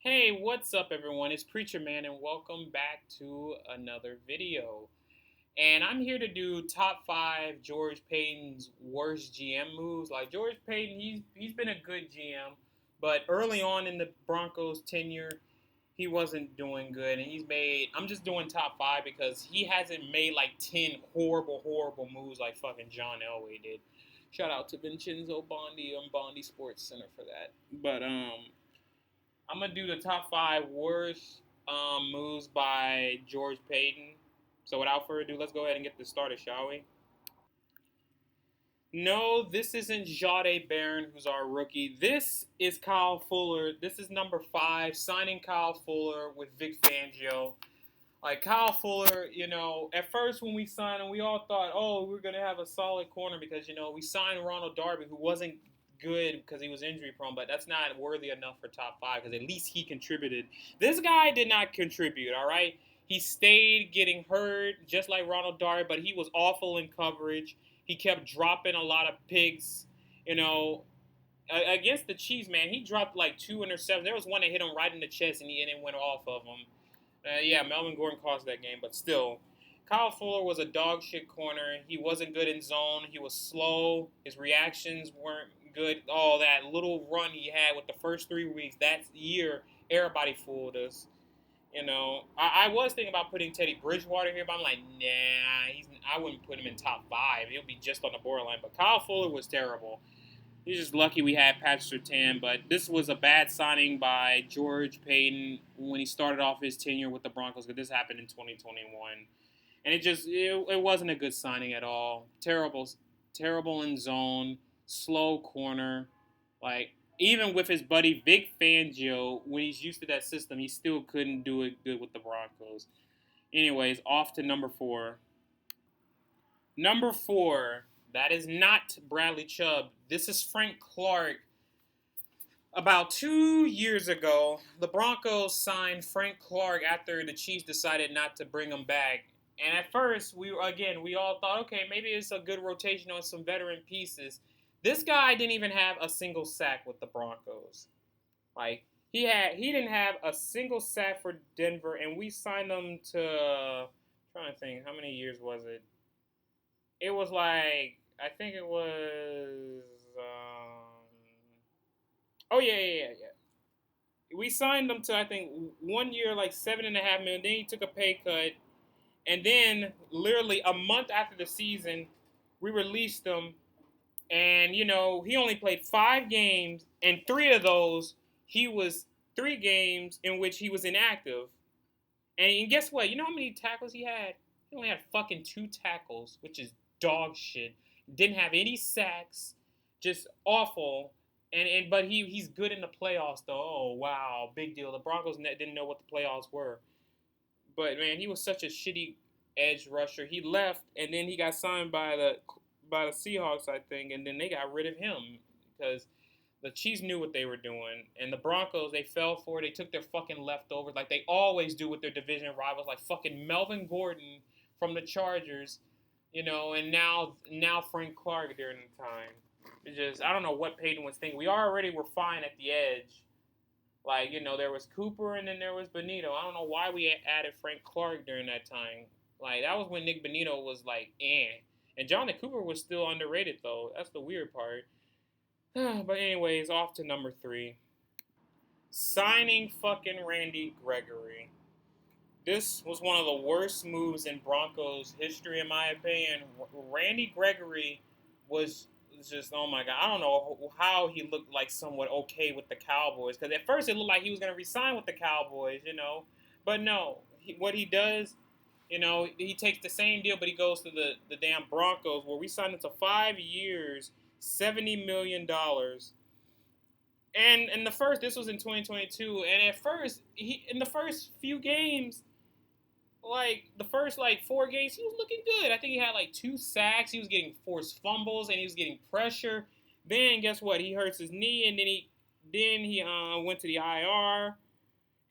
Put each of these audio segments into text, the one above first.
Hey, what's up, everyone? It's Preacher Man, and welcome back to another video. And I'm here to do top five George Payton's worst GM moves. Like George Payton, he's been a good GM, but early on in the Broncos' tenure, he wasn't doing good. And he's made. I'm just doing top five because he hasn't made like 10 horrible moves like fucking John Elway did. Shout out to Vincenzo Bondi on Bondi Sports Center for that. But I'm gonna do the top five worst moves by George Payton. So without further ado, let's go ahead and get this started, shall we? No, this isn't Jade Barron, who's our rookie. This is Kyle Fuller. This is number five, signing Kyle Fuller with Vic Fangio. Like Kyle Fuller, at first when we signed him, we all thought, oh, we're gonna have a solid corner because we signed Ronald Darby, who wasn't good because he was injury prone, but that's not worthy enough for top five because at least he contributed. This guy did not contribute. All right, he stayed getting hurt just like Ronald Darby, but he was awful in coverage. He kept dropping a lot of picks. You know, against the Chiefs, man, he dropped like two interceptions. There was one that hit him right in the chest, and it went off of him. Yeah, Melvin Gordon cost that game, but still, Kyle Fuller was a dog shit corner. He wasn't good in zone. He was slow. His reactions weren't good. All that little run he had with the first 3 weeks that year, everybody fooled us. I was thinking about putting Teddy Bridgewater here, but I'm like, nah, I wouldn't put him in top five. He'll be just on the borderline. But Kyle Fuller was terrible. He's just lucky we had Patrick Surtain, but this was a bad signing by George Payton when he started off his tenure with the Broncos, because this happened in 2021. And it wasn't a good signing at all. Terrible in zone, slow corner. Like, even with his buddy Vic Fangio, when he's used to that system, he still couldn't do it good with the Broncos. Anyways, off to number four. Number four, that is not Bradley Chubb. This is Frank Clark. About 2 years ago, the Broncos signed Frank Clark after the Chiefs decided not to bring him back. And at first, we all thought, okay, maybe it's a good rotation on some veteran pieces. This guy didn't even have a single sack with the Broncos. Like he didn't have a single sack for Denver, and we signed him to. Trying to think, how many years was it? It was like I think it was. Oh yeah. We signed him to I think 1 year, like 7.5 million. Then he took a pay cut, and then literally a month after the season, we released him. And he only played 5 games, and he was 3 games in which he was inactive. And guess what? You know how many tackles he had? He only had fucking 2 tackles, which is dog shit. Didn't have any sacks, just awful. But he's good in the playoffs though. Oh wow, big deal. The Broncos didn't know what the playoffs were. But man, he was such a shitty edge rusher. He left, and then he got signed by the Seahawks, I think, and then they got rid of him because the Chiefs knew what they were doing, and the Broncos, they fell for it. They took their fucking leftovers like they always do with their division rivals, like fucking Melvin Gordon from the Chargers, and now Frank Clark during the time. It's just I don't know what Peyton was thinking. We already were fine at the edge. Like, there was Cooper and then there was Benito. I don't know why we added Frank Clark during that time. Like, that was when Nick Benito was like, eh. And Jonathan Cooper was still underrated, though. That's the weird part. But anyways, off to number three. Signing fucking Randy Gregory. This was one of the worst moves in Broncos history, in my opinion. Randy Gregory was just, oh my God. I don't know how he looked like somewhat okay with the Cowboys. Because at first it looked like he was going to resign with the Cowboys. But no. What he does, he takes the same deal, but he goes to the damn Broncos, where we signed him to 5 years, $70 million. And this was in 2022, and at first, in the first few games, like the first like 4 games, he was looking good. I think he had like 2 sacks. He was getting forced fumbles, and he was getting pressure. Then guess what? He hurts his knee, and then he went to the IR,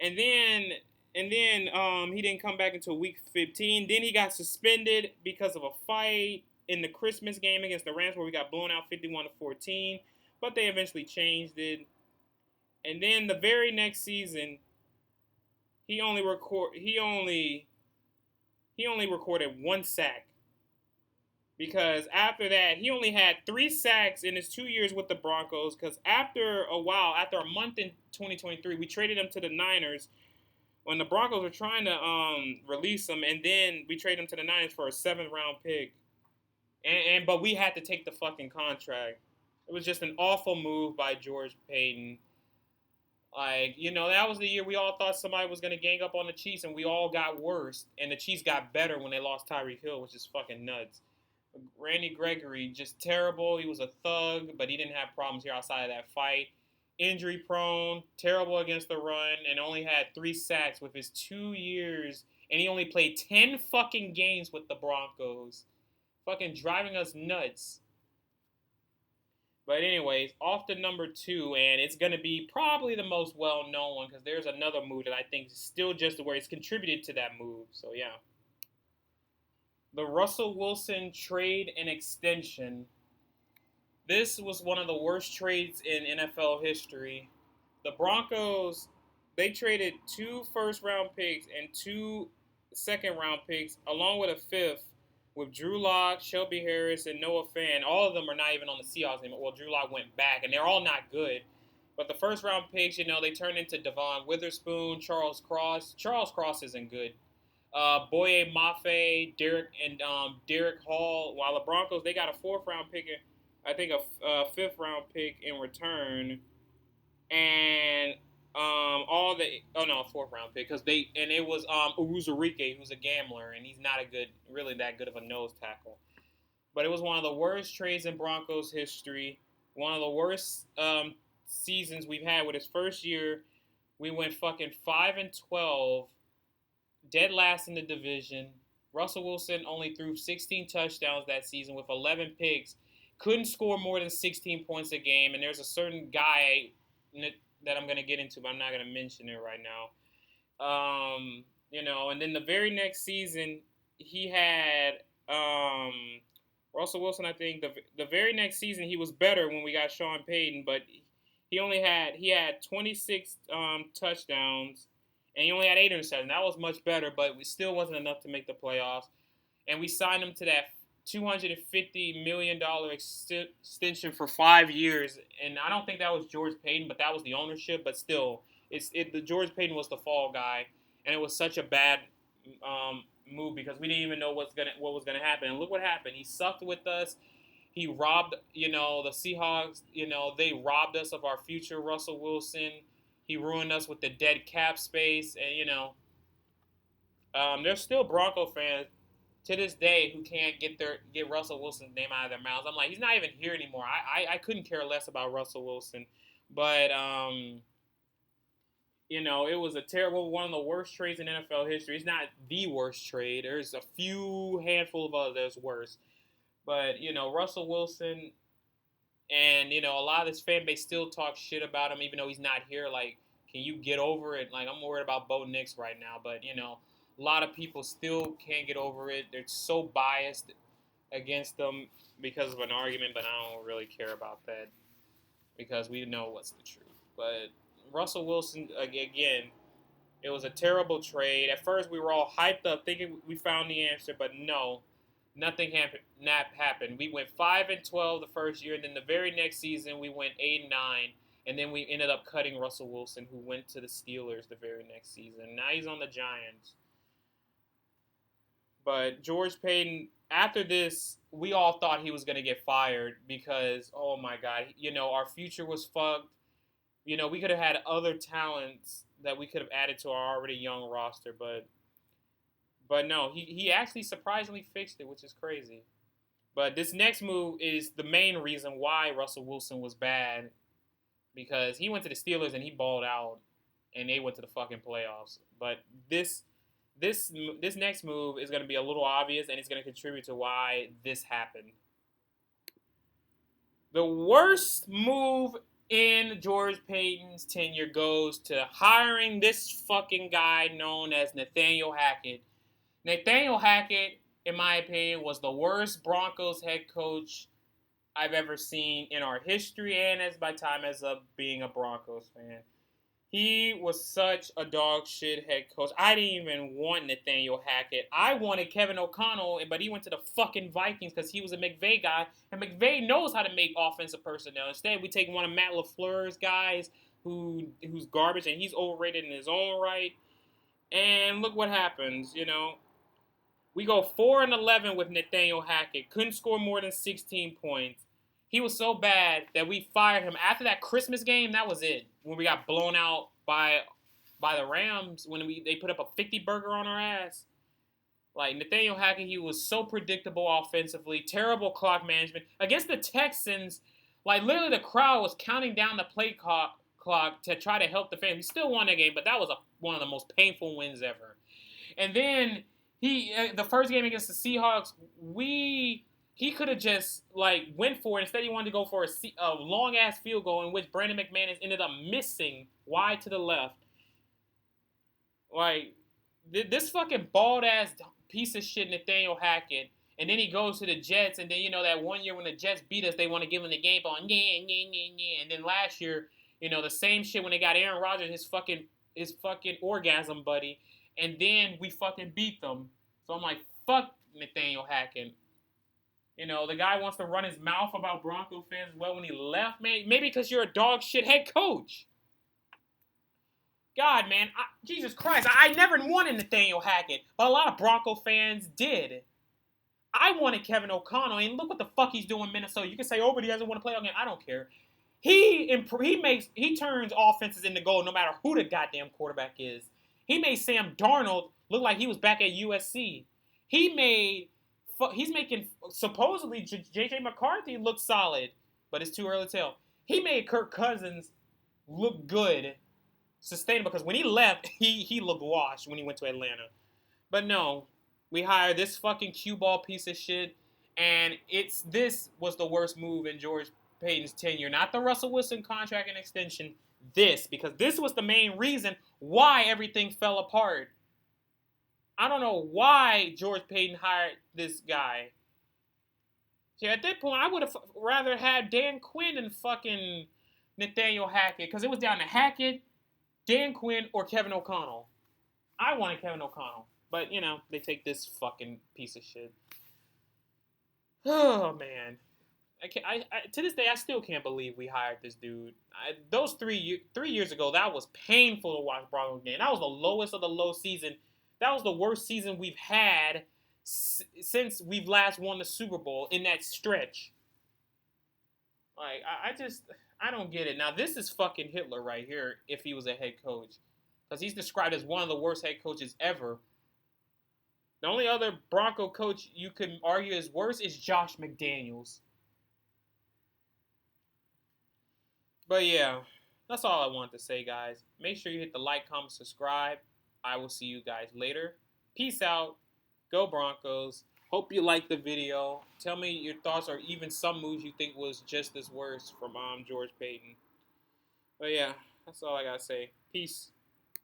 and then he didn't come back until week 15. Then he got suspended because of a fight in the Christmas game against the Rams, where we got blown out 51-14. But they eventually changed it. And then the very next season, he only record he only recorded 1 sack, because after that he only had 3 sacks in his 2 years with the Broncos. Because after a while, after a month in 2023, we traded him to the Niners when the Broncos were trying to release him, and then we traded him to the Niners for a 7th round pick. But we had to take the fucking contract. It was just an awful move by George Paton. Like, that was the year we all thought somebody was going to gang up on the Chiefs, and we all got worse. And the Chiefs got better when they lost Tyreek Hill, which is fucking nuts. Randy Gregory, just terrible. He was a thug, but he didn't have problems here outside of that fight. Injury prone, terrible against the run, and only had 3 sacks with his 2 years. And he only played 10 fucking games with the Broncos. Fucking driving us nuts. But anyways, off to number 2, and it's going to be probably the most well-known one, because there's another move that I think is still just where it's contributed to that move. So, yeah. The Russell Wilson trade and extension. This was one of the worst trades in NFL history. The Broncos, they traded 2 first-round picks and 2 second-round picks, along with a 5th, with Drew Lock, Shelby Harris, and Noah Fant. All of them are not even on the Seahawks anymore. Well, Drew Lock went back, and they're all not good. But the first-round picks, they turned into Devon Witherspoon, Charles Cross. Charles Cross isn't good. Boye Mafe, Derek Hall. While the Broncos, they got a 4th-round pick, I think a 5th-round pick in return, and all the 4th-round pick, because it was Uruzurike, who's a gambler, and he's not really that good of a nose tackle. But it was one of the worst trades in Broncos history. One of the worst seasons we've had. With his first year, we went fucking 5-12. Dead last in the division. Russell Wilson only threw 16 touchdowns that season with 11 picks. Couldn't score more than 16 points a game. And there's a certain guy that I'm going to get into, but I'm not going to mention it right now. And then the very next season, he had Russell Wilson, I think, the very next season, he was better when we got Sean Payton, but he had 26 touchdowns. And he only had 8 interceptions. That was much better, but it still wasn't enough to make the playoffs. And we signed him to that $250 million extension for 5 years. And I don't think that was George Paton, but that was the ownership. But still, the George Paton was the fall guy, and it was such a bad move, because we didn't even know what was gonna happen. And look what happened. He sucked with us. He robbed, the Seahawks. They robbed us of our future. Russell Wilson. He ruined us with the dead cap space, and there's still Bronco fans to this day who can't get Russell Wilson's name out of their mouths. I'm like, he's not even here anymore. I couldn't care less about Russell Wilson, but it was a terrible, one of the worst trades in NFL history. It's not the worst trade. There's a few handful of others worse, but Russell Wilson. And, a lot of this fan base still talks shit about him, even though he's not here. Like, can you get over it? Like, I'm worried about Bo Nix right now. But, a lot of people still can't get over it. They're so biased against them because of an argument, but I don't really care about that, because we know what's the truth. But Russell Wilson, again, it was a terrible trade. At first, we were all hyped up thinking we found the answer, but no. Nothing happened. We went 5-12 the first year, and then the very next season we went 8-9, and then we ended up cutting Russell Wilson, who went to the Steelers the very next season. Now he's on the Giants. But George Paton, after this, we all thought he was going to get fired, because, oh my God, our future was fucked. We could have had other talents that we could have added to our already young roster, but no, he actually surprisingly fixed it, which is crazy. But this next move is the main reason why Russell Wilson was bad, because he went to the Steelers and he balled out, and they went to the fucking playoffs. But this next move is going to be a little obvious, and it's going to contribute to why this happened. The worst move in George Paton's tenure goes to hiring this fucking guy known as Nathaniel Hackett. Nathaniel Hackett, in my opinion, was the worst Broncos head coach I've ever seen in our history, and as my time as being a Broncos fan. He was such a dog shit head coach. I didn't even want Nathaniel Hackett. I wanted Kevin O'Connell, but he went to the fucking Vikings because he was a McVay guy, and McVay knows how to make offensive personnel. Instead, we take one of Matt LaFleur's guys who's garbage, and he's overrated in his own right. And look what happens, you know. We go 4-11 with Nathaniel Hackett. Couldn't score more than 16 points. He was so bad that we fired him after that Christmas game. That was it. When we got blown out by the Rams, when they put up a 50 burger on our ass. Like Nathaniel Hackett, he was so predictable offensively. Terrible clock management against the Texans. Like literally, the crowd was counting down the play clock to try to help the fans. We still won that game, but that was one of the most painful wins ever. And then the first game against the Seahawks, he could have just like went for it. Instead, he wanted to go for a long ass field goal in which Brandon McManus ended up missing wide to the left. Like this fucking bald ass piece of shit Nathaniel Hackett, and then he goes to the Jets, and then you know that one year when the Jets beat us, they want to give him the game on and then last year, you know, the same shit when they got Aaron Rodgers, his fucking orgasm buddy, and then we fucking beat them. So I'm like, fuck Nathaniel Hackett. You know, the guy wants to run his mouth about Bronco fans well when he left, man. Maybe because you're a dog shit head coach. God, man. Jesus Christ. I never wanted Nathaniel Hackett, but a lot of Bronco fans did. I wanted Kevin O'Connell, and look what the fuck he's doing in Minnesota. You can say, oh, but he doesn't want to play again. I don't care. He turns offenses into gold no matter who the goddamn quarterback is. He made Sam Darnold look like he was back at USC. He's making supposedly J.J. McCarthy look solid, but it's too early to tell. He made Kirk Cousins look good, sustainable, because when he left, he looked washed when he went to Atlanta. But no, we hired this fucking cue ball piece of shit, and this was the worst move in George Paton's tenure. Not the Russell Wilson contract and extension. Because this was the main reason why everything fell apart. I don't know why George Paton hired this guy. Yeah, at that point, I would have rather had Dan Quinn than fucking Nathaniel Hackett, because it was down to Hackett, Dan Quinn, or Kevin O'Connell. I wanted Kevin O'Connell, but you know they take this fucking piece of shit. Oh man, I to this day I still can't believe we hired this dude. Those 3 years ago, that was painful to watch Broncos game. That was the lowest of the low season. That was the worst season we've had since we've last won the Super Bowl in that stretch. Like, I don't get it. Now, this is fucking Hitler right here if he was a head coach. Because he's described as one of the worst head coaches ever. The only other Bronco coach you could argue is worse is Josh McDaniels. But yeah, that's all I wanted to say, guys. Make sure you hit the like, comment, subscribe. I will see you guys later. Peace out. Go Broncos. Hope you liked the video. Tell me your thoughts or even some moves you think was just as worse from George Paton. But yeah, that's all I gotta say. Peace.